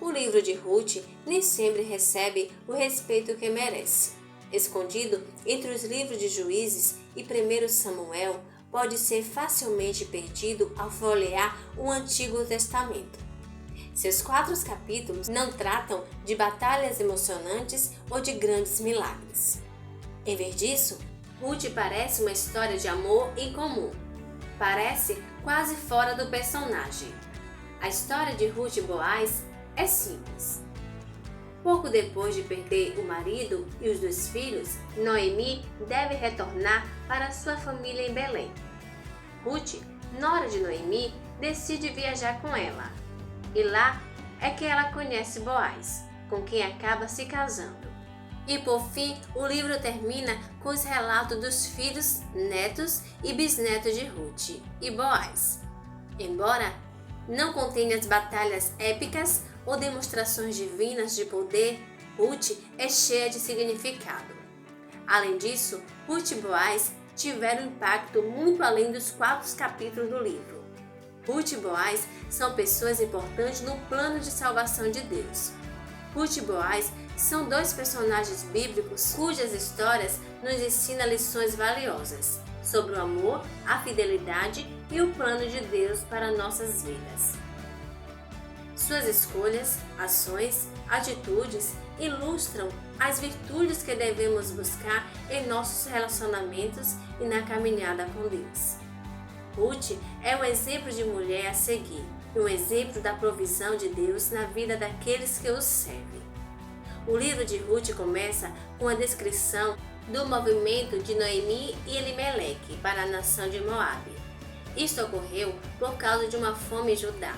O livro de Ruth nem sempre recebe o respeito que merece. Escondido entre os livros de Juízes e 1 Samuel, pode ser facilmente perdido ao folhear o Antigo Testamento. Seus 4 capítulos não tratam de batalhas emocionantes ou de grandes milagres. Em vez disso, Ruth parece uma história de amor incomum. Parece quase fora do personagem. A história de Ruth e Boaz é simples. Pouco depois de perder o marido e os 2 filhos, Noemi deve retornar para sua família em Belém. Ruth, nora de Noemi, decide viajar com ela. E lá é que ela conhece Boaz, com quem acaba se casando. E por fim, o livro termina com os relatos dos filhos, netos e bisnetos de Ruth e Boaz. Embora não contenha as batalhas épicas ou demonstrações divinas de poder, Ruth é cheia de significado. Além disso, Ruth e Boaz tiveram impacto muito além dos 4 capítulos do livro. Ruth e Boaz são pessoas importantes no plano de salvação de Deus. Ruth e Boaz são 2 personagens bíblicos cujas histórias nos ensinam lições valiosas sobre o amor, a fidelidade e o plano de Deus para nossas vidas. Suas escolhas, ações, atitudes ilustram as virtudes que devemos buscar em nossos relacionamentos e na caminhada com Deus. Ruth é um exemplo de mulher a seguir e um exemplo da provisão de Deus na vida daqueles que o servem. O livro de Ruth começa com a descrição do movimento de Noemi e Elimeleque para a nação de Moabe. Isto ocorreu por causa de uma fome em Judá.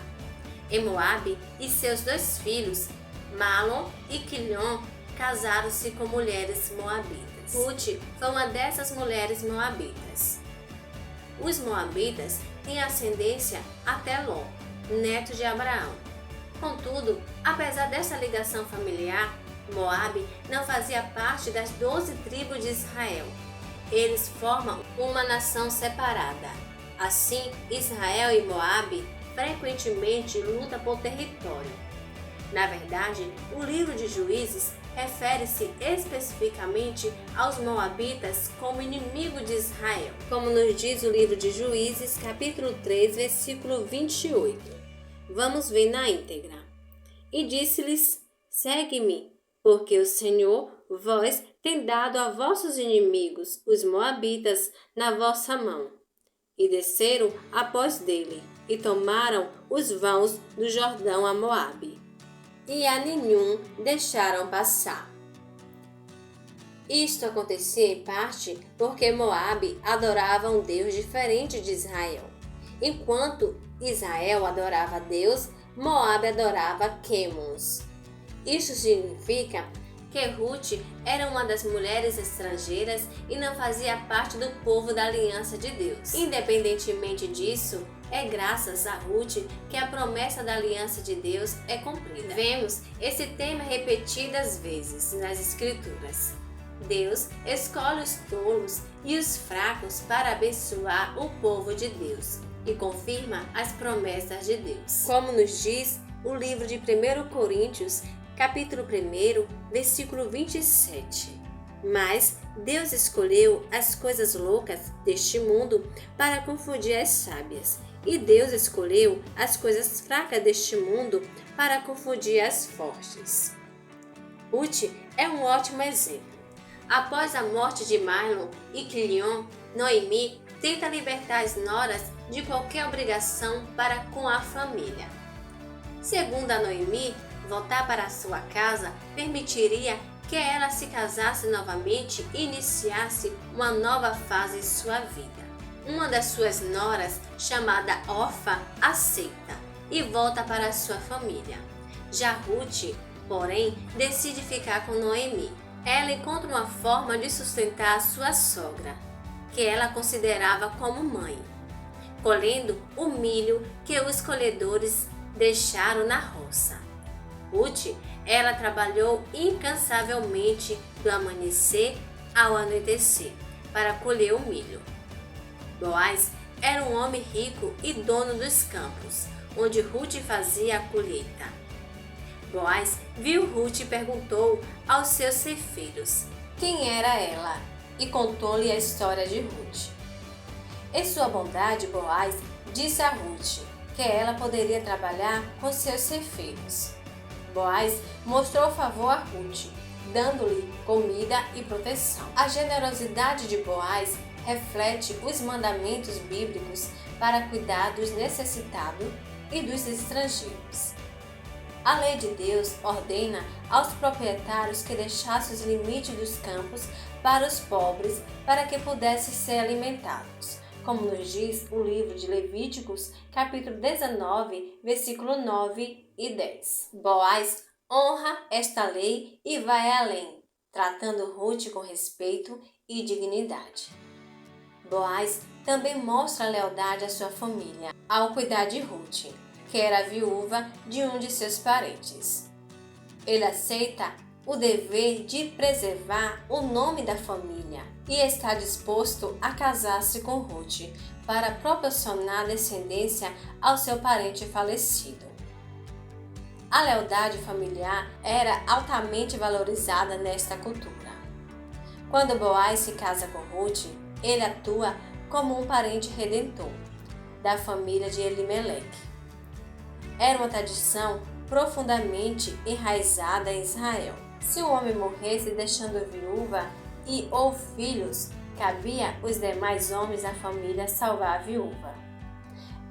Em Moabe, e seus 2 filhos, Malom e Quilion, casaram-se com mulheres moabitas. Ruth foi uma dessas mulheres moabitas. Os moabitas têm ascendência até Ló, neto de Abraão. Contudo, apesar dessa ligação familiar, Moabe não fazia parte das 12 tribos de Israel. Eles formam uma nação separada. Assim, Israel e Moabe frequentemente lutam por território. Na verdade, o livro de Juízes refere-se especificamente aos moabitas como inimigo de Israel, como nos diz o livro de Juízes, capítulo 3, versículo 28. Vamos ver na íntegra. E disse-lhes: segue-me, porque o Senhor, vós, tem dado a vossos inimigos, os moabitas, na vossa mão. E desceram após dele, e tomaram os vãos do Jordão a Moabe. E a nenhum deixaram passar. Isto acontecia em parte porque Moabe adorava um Deus diferente de Israel. Enquanto Israel adorava a Deus, Moabe adorava Quemos. Isso significa que Ruth era uma das mulheres estrangeiras e não fazia parte do povo da aliança de Deus. Independentemente disso, é graças a Ruth que a promessa da aliança de Deus é cumprida. Vemos esse tema repetidas vezes nas Escrituras. Deus escolhe os tolos e os fracos para abençoar o povo de Deus e confirma as promessas de Deus. Como nos diz o livro de 1 Coríntios, capítulo 1, versículo 27. Mas Deus escolheu as coisas loucas deste mundo para confundir as sábias. E Deus escolheu as coisas fracas deste mundo para confundir as fortes. Ruth é um ótimo exemplo. Após a morte de Mahlon e Quilion, Noemi tenta libertar as noras de qualquer obrigação para com a família. Segundo a Noemi, voltar para sua casa permitiria que ela se casasse novamente e iniciasse uma nova fase em sua vida. Uma das suas noras, chamada Orfa, aceita e volta para sua família. Já Ruth, porém, decide ficar com Noemi. Ela encontra uma forma de sustentar a sua sogra, que ela considerava como mãe, colhendo o milho que os colhedores deixaram na roça. Ruth, ela trabalhou incansavelmente do amanhecer ao anoitecer para colher o milho. Boaz era um homem rico e dono dos campos, onde Ruth fazia a colheita. Boaz viu Ruth e perguntou aos seus ceifeiros quem era ela e contou-lhe a história de Ruth. Em sua bondade, Boaz disse a Ruth que ela poderia trabalhar com seus ceifeiros. Boaz mostrou favor a Ruth, dando-lhe comida e proteção. A generosidade de Boaz reflete os mandamentos bíblicos para cuidar dos necessitados e dos estrangeiros. A lei de Deus ordena aos proprietários que deixassem os limites dos campos para os pobres para que pudessem ser alimentados, como nos diz o livro de Levíticos, capítulo 19, versículo 9 e 10. Boaz honra esta lei e vai além, tratando Ruth com respeito e dignidade. Boaz também mostra lealdade à sua família ao cuidar de Ruth, que era viúva de um de seus parentes. Ele aceita o dever de preservar o nome da família e está disposto a casar-se com Ruth para proporcionar descendência ao seu parente falecido. A lealdade familiar era altamente valorizada nesta cultura. Quando Boaz se casa com Ruth, ele atua como um parente redentor da família de Elimeleque. Era uma tradição profundamente enraizada em Israel. Se o homem morresse deixando viúva e ou filhos, cabia os demais homens da família salvar a viúva.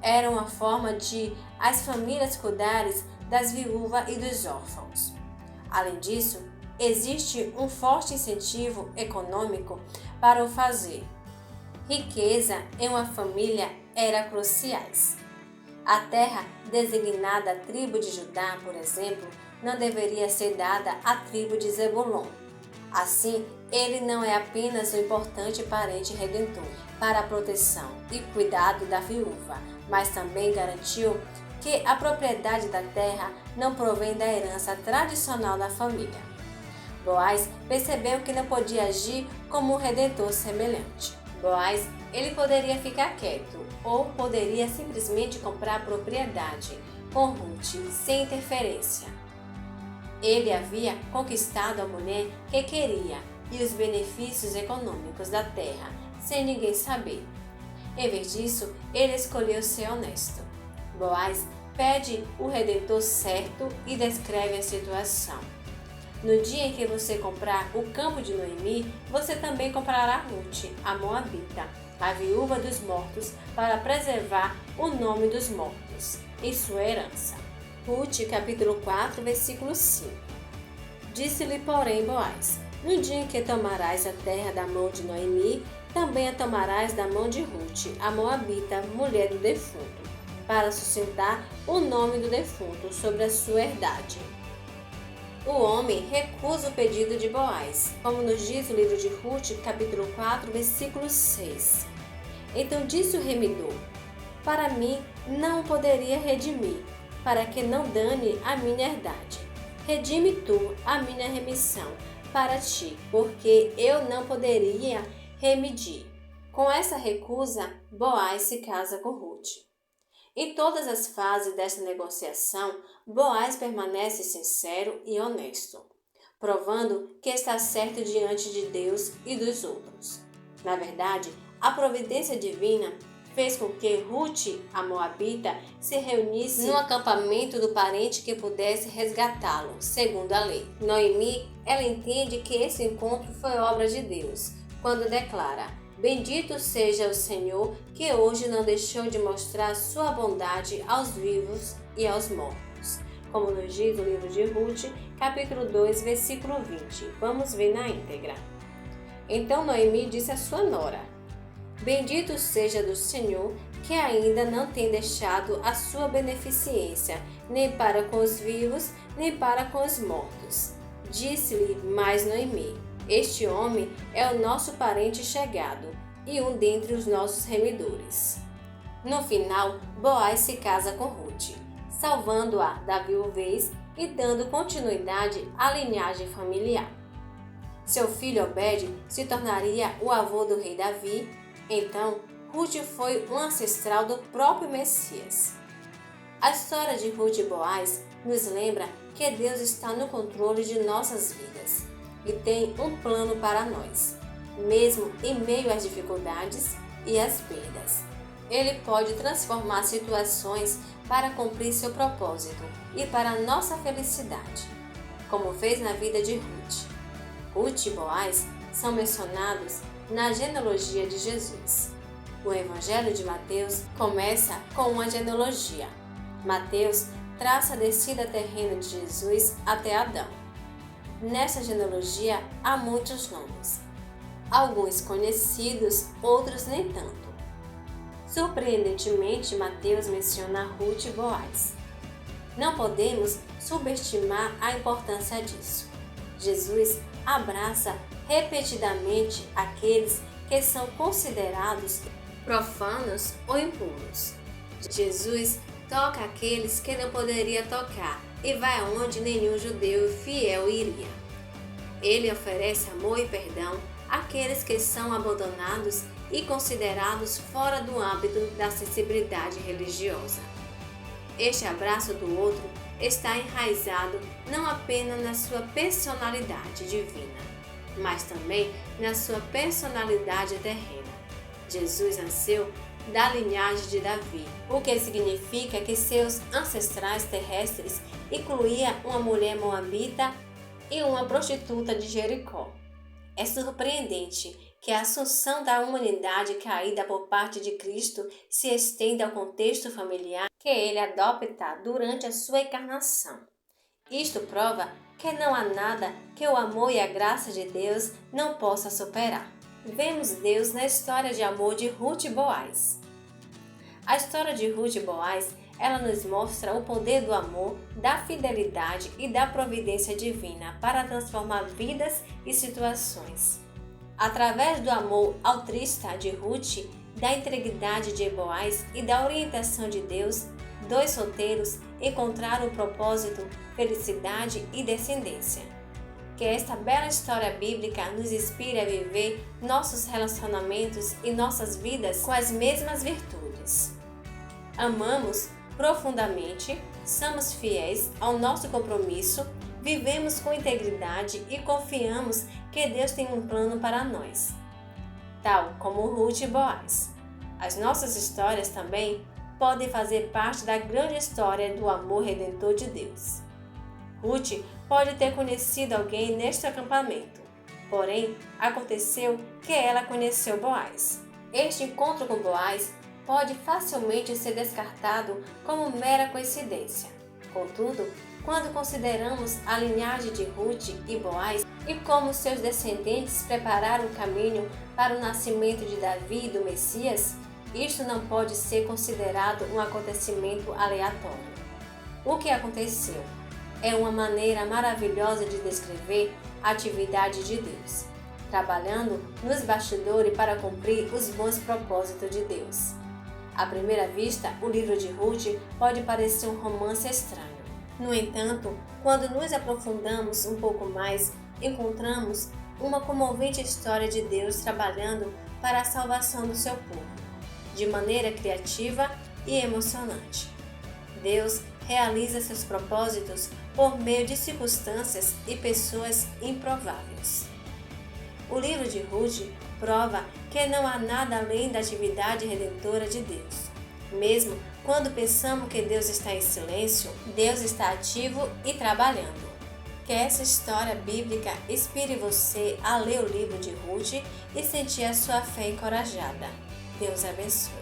Era uma forma de as famílias cuidarem das viúvas e dos órfãos. Além disso, existe um forte incentivo econômico para o fazer. Riqueza em uma família era cruciais. A terra designada à tribo de Judá, por exemplo, não deveria ser dada à tribo de Zebulon. Assim, ele não é apenas um importante parente redentor para a proteção e cuidado da viúva, mas também garantiu que a propriedade da terra não provém da herança tradicional da família. Boaz percebeu que não podia agir como um redentor semelhante. Boaz, ele poderia ficar quieto ou poderia simplesmente comprar a propriedade com Ruth sem interferência. Ele havia conquistado a mulher que queria e os benefícios econômicos da terra sem ninguém saber. Em vez disso, ele escolheu ser honesto. Boaz pede o redentor certo e descreve a situação. No dia em que você comprar o campo de Noemi, você também comprará Ruth, a Moabita, a viúva dos mortos, para preservar o nome dos mortos em sua herança. Ruth, capítulo 4, versículo 5. Disse-lhe, porém, Boaz: no dia em que tomarás a terra da mão de Noemi, também a tomarás da mão de Ruth, a Moabita, mulher do defunto, para sustentar o nome do defunto sobre a sua herdade. O homem recusa o pedido de Boaz, como nos diz o livro de Ruth, capítulo 4, versículo 6. Então disse o remidor: para mim não poderia redimir, para que não dane a minha herdade. Redime tu a minha remissão para ti, porque eu não poderia remedir. Com essa recusa, Boaz se casa com Ruth. Em todas as fases dessa negociação, Boaz permanece sincero e honesto, provando que está certo diante de Deus e dos outros. Na verdade, a providência divina fez com que Ruth, a Moabita, se reunisse no acampamento do parente que pudesse resgatá-lo, segundo a lei. Noemi, ela entende que esse encontro foi obra de Deus, quando declara: bendito seja o Senhor, que hoje não deixou de mostrar sua bondade aos vivos e aos mortos. Como nos diz o livro de Ruth, capítulo 2, versículo 20. Vamos ver na íntegra. Então Noemi disse à sua nora: bendito seja do Senhor, que ainda não tem deixado a sua beneficência, nem para com os vivos, nem para com os mortos. Disse-lhe mais Noemi: este homem é o nosso parente chegado e um dentre os nossos remidores. No final, Boaz se casa com Ruth, salvando-a da viuvez e dando continuidade à linhagem familiar. Seu filho Obed se tornaria o avô do rei Davi. Então, Ruth foi um ancestral do próprio Messias. A história de Ruth e Boaz nos lembra que Deus está no controle de nossas vidas e tem um plano para nós, mesmo em meio às dificuldades e às perdas. Ele pode transformar situações para cumprir seu propósito e para a nossa felicidade, como fez na vida de Ruth. Ruth e Boaz são mencionados na genealogia de Jesus. O Evangelho de Mateus começa com uma genealogia. Mateus traça a descida terrena de Jesus até Adão. Nessa genealogia há muitos nomes, alguns conhecidos, outros nem tanto. Surpreendentemente, Mateus menciona Ruth e Boaz. Não podemos subestimar a importância disso. Jesus abraça repetidamente aqueles que são considerados profanos ou impuros. Jesus toca aqueles que não poderia tocar e vai aonde nenhum judeu fiel iria. Ele oferece amor e perdão àqueles que são abandonados e considerados fora do âmbito da sensibilidade religiosa. Este abraço do outro está enraizado não apenas na sua personalidade divina, mas também na sua personalidade terrena. Jesus nasceu da linhagem de Davi, o que significa que seus ancestrais terrestres incluíam uma mulher moabita e uma prostituta de Jericó. É surpreendente que a assunção da humanidade caída por parte de Cristo se estenda ao contexto familiar que ele adopta durante a sua encarnação. Isto prova que não há nada que o amor e a graça de Deus não possa superar. Vemos Deus na história de amor de Ruth e Boaz. A história de Ruth e Boaz, ela nos mostra o poder do amor, da fidelidade e da providência divina para transformar vidas e situações. Através do amor altruísta de Ruth, da integridade de Boaz e da orientação de Deus, dois solteiros encontraram o propósito, felicidade e descendência. Que esta bela história bíblica nos inspire a viver nossos relacionamentos e nossas vidas com as mesmas virtudes. Amamos profundamente, somos fiéis ao nosso compromisso, vivemos com integridade e confiamos que Deus tem um plano para nós, tal como Ruth e Boaz. As nossas histórias também podem fazer parte da grande história do amor redentor de Deus. Ruth pode ter conhecido alguém neste acampamento, porém aconteceu que ela conheceu Boaz. Este encontro com Boaz pode facilmente ser descartado como mera coincidência. Contudo, quando consideramos a linhagem de Ruth e Boaz e como seus descendentes prepararam o caminho para o nascimento de Davi e do Messias, isto não pode ser considerado um acontecimento aleatório. O que aconteceu é uma maneira maravilhosa de descrever a atividade de Deus, trabalhando nos bastidores para cumprir os bons propósitos de Deus. À primeira vista, o livro de Ruth pode parecer um romance estranho. No entanto, quando nos aprofundamos um pouco mais, encontramos uma comovente história de Deus trabalhando para a salvação do seu povo, de maneira criativa e emocionante. Deus realiza seus propósitos por meio de circunstâncias e pessoas improváveis. O livro de Ruth prova que não há nada além da atividade redentora de Deus. Mesmo quando pensamos que Deus está em silêncio, Deus está ativo e trabalhando. Que essa história bíblica inspire você a ler o livro de Ruth e sentir a sua fé encorajada. Deus abençoe.